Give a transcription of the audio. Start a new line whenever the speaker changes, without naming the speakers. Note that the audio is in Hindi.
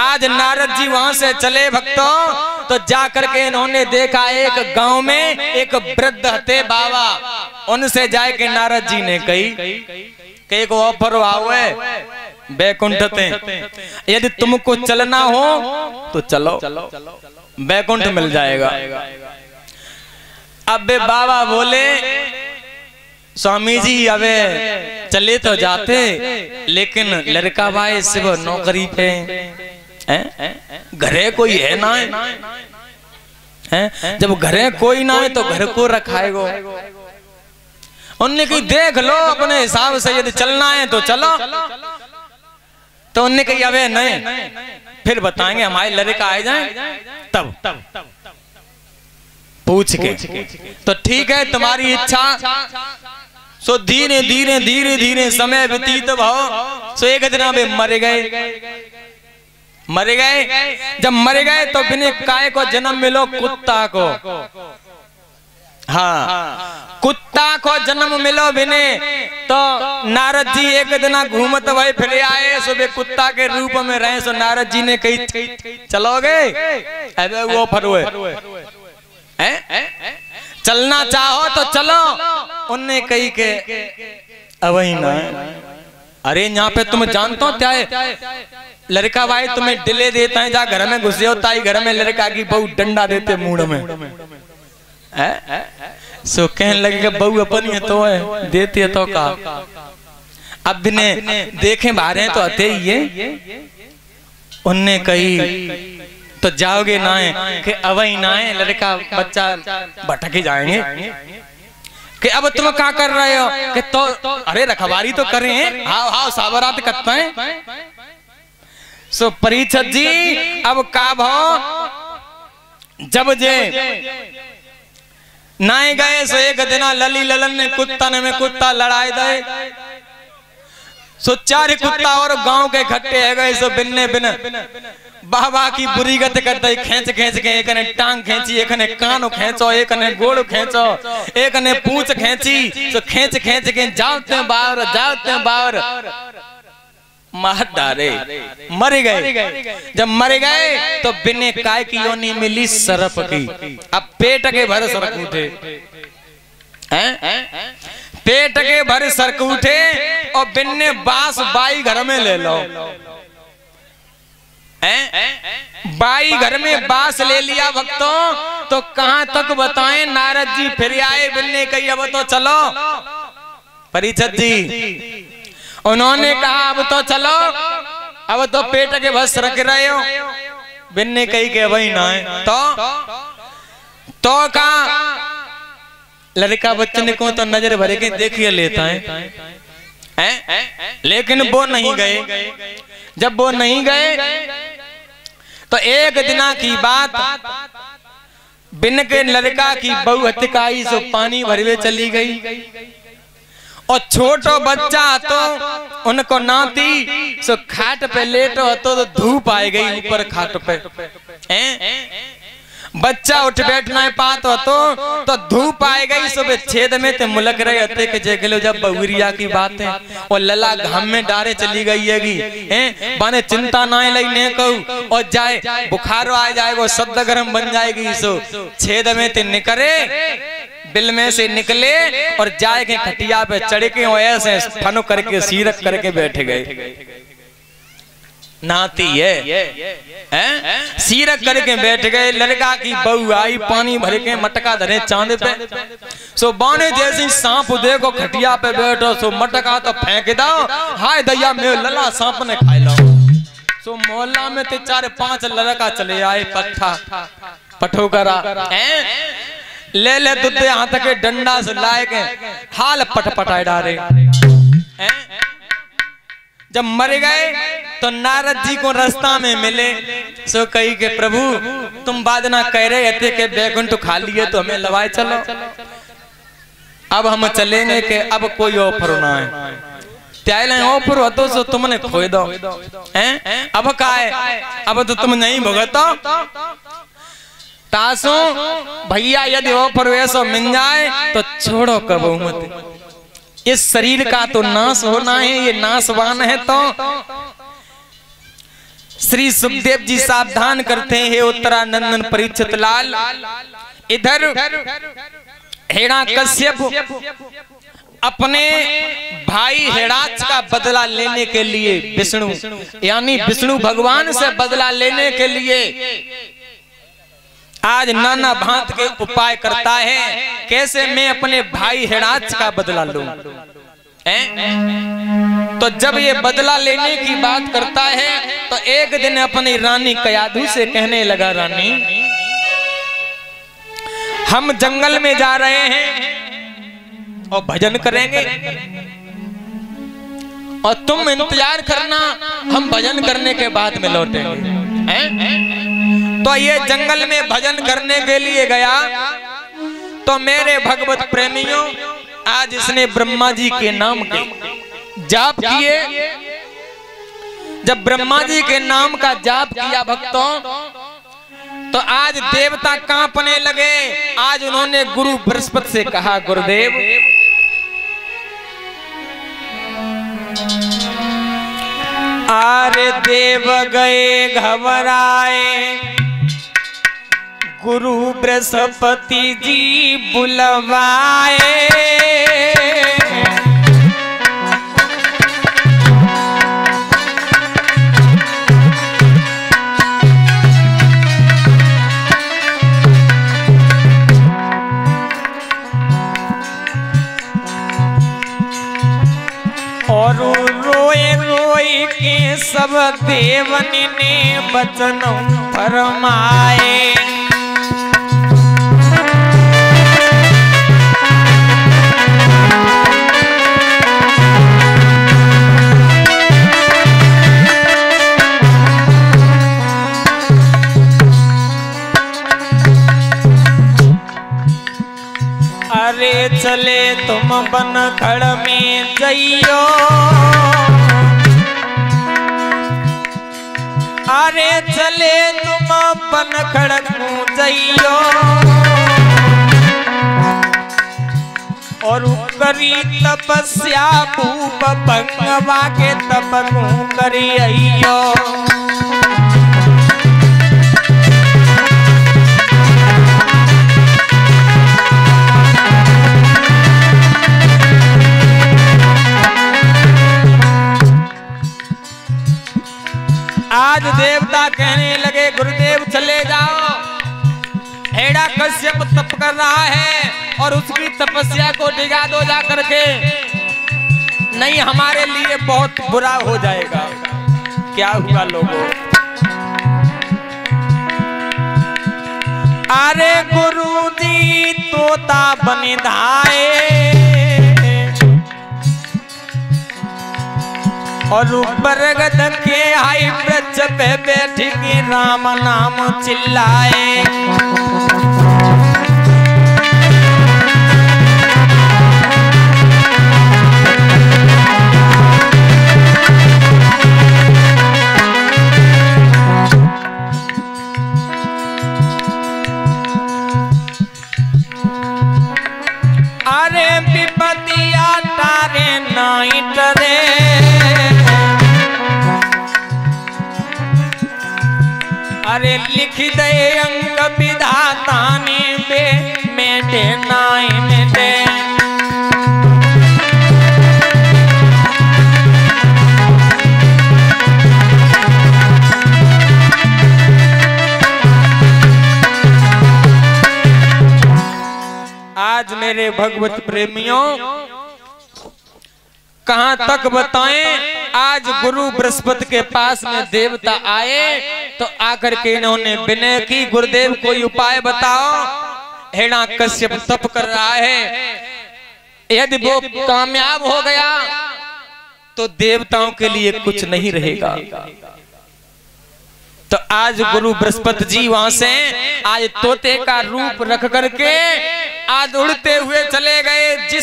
आज नारद जी वहां से चले भक्तों, तो जाकर के इन्होंने देखा एक गांव में एक वृद्ध थे बाबा। उनसे जाए के नारद जी ने कही कि एक ऑफर हुआ बैकुंठ थे, यदि तुमको चलना हो तो चलो, बैकुंठ मिल जाएगा। अब बाबा बोले स्वामी जी अबे चले तो जाते, लेकिन लड़का भाई सिर्फ नौकरी पे घरे कोई है ना है, जब घरे कोई ना है तो घर को रखाएगो। उनने कही देख लो अपने हिसाब से, यदि चलना है तो चलो। तो उनने कही अबे नहीं, फिर बताएंगे हमारे लड़का आ जाए तब पूछ के। तो ठीक है तुम्हारी इच्छा। सो धीरे धीरे धीरे धीरे समय व्यतीत भाव। सो एक दिन वे मर गए। जब मर गए तो बिना काय को जन्म मिलो कुत्ता को। हाँ, कुत्ता को जन्म मिलो बिने। तो नारद जी एक दिन घूमत भाई फिर आए, सुबह कुत्ता के रूप में रहे। सो नारद जी ने कही चलोगे? अबे वो फरुए चलना चाहो तो चलो। उनने कही के अवही ना, अरे यहाँ पे तुम जानते हो क्या है, लड़का भाई तुम्हें डिले देता है, जा घर में घुसे होता है, घर में लड़का की बहू डंडा देते मुंह में। सो कहने लगे बहू अपनी है तो है देती है तो का। अब ने देखे बाहर तो आते ही है। उनने कही तो जाओगे ना है कि अवही ना है, लड़का बच्चा भटक ही जाएंगे। कि अब तुम क्या कर रहे हो? कि तो अरे रखवारी तो करें हैं, हाँ सावरात करते हैं। सो परीक्षित जी अब का भाव जब जे नाए गए सो एक दिन लली ललन ने कुत्ता लड़ाए दे। सो चार कुत्ता और गांव के इकट्ठे है गए। सो बिन्ने बिन बाबा की बुरी गत करते खींच के, एक ने टांग खींची, एक ने कान खींचो, एक ने गोड़ खींचो, एक ने पूंछ खींची। तो खींच के जाते बावर मार डाले, मर गए। जब मर गए तो बिन्ने काय की योनी मिली सरप की। अब पेट के भर सरक उठे, पेट के भर सरक उठे और बिन्ने बास बाई घर में ले लो। बाई घर में बास ले लिया भक्तों। तो कहां तक बताएं, नारद जी फिर आए। बिन्ने कही अब तो चलो। परीक्षित जी उन्होंने कहा अब तो चलो, अब तो पेट के बस रख रहे हो। बिन्ने कही के वही ना है तो कहा लड़का बच्चन को तो नजर भरे के देखिए लेता है। लेकिन वो नहीं गए। जब वो नहीं गए तो एक दिना की बात, बिन के लड़का की बहू हत्याई सो पानी भरवे चली गई। और छोटो बच्चा तो उनको नाती सो खाट पे लेटो तो धूप आ गई ऊपर खाट पे। बच्चा उठ बैठना है पात तो धूप आ गई। सुबह छेद में ते मुलक रहे थे कि जगलो जब बहुरिया की बात है। और लला घाम में डारे चली गई है बाने चिंता ना लेने कहू और जाए बुखार आ जाएगा, शब्द गर्म बन जाएगी। सो छेद में ते निकले, बिल में से निकले और जाए के खटिया पे चढ़ के ऐसे फन करके सीरक करके बैठ गए। नाती है सीरक करके बैठ गए। लड़का की बहू आई, पानी भर के मटका धरे चांद पे। सो बाने जैसे सांप देखो खटिया पे बैठो, सो मटका तो फेंक दो, हाय दैया में लला सांप ने खाए लो। सो मोहल्ला में ते 4-5 लड़का चले आए पठो करा ले दूध हाथ के डंडा से लाए के हाल पटपटाए डारे। जब मर गए तो नारद जी को रास्ता में मिले। सो कही के प्रभु तुम बाजना कह रहे थे कि बैकुंठ खा लिए तो हमें लवाए चलो। अब हम चलेंगे के अब कोई ऑफर ना है, त्याले ऑफर हो तो सो तुमने खोए दो हैं। अब का है, अब तो तुम नहीं भुगतो। तासो भैया यदि ऑफर वैसा मिल जाए तो छोड़ो कबू मत। इस शरीर का तो नाश होना है, ये नाशवान है। तो श्री सुखदेव जी सावधान करते हैं, हे उत्तरानंदन परीक्षित लाल, इधर हिरण्यकश्यप अपने भाई हिरण्यक का बदला लेने के लिए विष्णु यानी विष्णु भगवान से बदला लेने के लिए आज नाना भांत के उपाय करता है, कैसे मैं अपने भाई हिरण्यक का बदला लूं। तो जब ये बदला लेने की बात करता है तो एक दिन अपनी रानी कयाधु से कहने लगा, रानी हम जंगल में जा रहे हैं और भजन करेंगे और तुम इंतजार करना, हम भजन करने के बाद में लौटेंगे। तो ये जंगल में भजन करने के लिए गया तो मेरे भगवत प्रेमियों आज इसने ब्रह्मा जी के नाम के जाप किए। जब ब्रह्मा जी के नाम का जाप किया भक्तों तो आज देवता कांपने लगे। आज उन्होंने गुरु बृहस्पति से कहा, गुरुदेव आरे देव गए घबराए, गुरु बृहस्पति जी बुलवाए। और रोए रोए के सब देवन ने वचन फरमाए। अरे चले तुम बनखड़ में जइयो, अरे चले तुम बनखड़ में जइयो, और करी तपस्या भूप भंगवा के तप करियो। आज देवता कहने लगे, गुरुदेव चले जाओ, हिरण्यकश्यप तप कर रहा है और उसकी तपस्या को डिगा दो जा करके, नहीं हमारे लिए बहुत बुरा हो जाएगा। क्या हुआ लोगों? अरे गुरु जी तोता बनिधाए और बरगद के आई वृक्ष पे बैठ के राम नाम चिल्लाए। अरे विपतिया तारे नाई टरे, अरे लिख दे अंक विधाता ने बे मेटे नाई मेटे। आज मेरे भगवत प्रेमियों कहां तक बताएं। आज गुरु बृहस्पति के पास में देवता आए तो आकर के इन्होंने विनय की, गुरुदेव कोई उपाय बताओ। हिरण्यकश्यप तप कर रहा है, यदि वो कामयाब हो गया तो देवताओं के लिए कुछ नहीं रहेगा। तो आज गुरु बृहस्पति जी वहां से आज तोते का रूप रख करके आज उड़ते हुए चले गए। जिस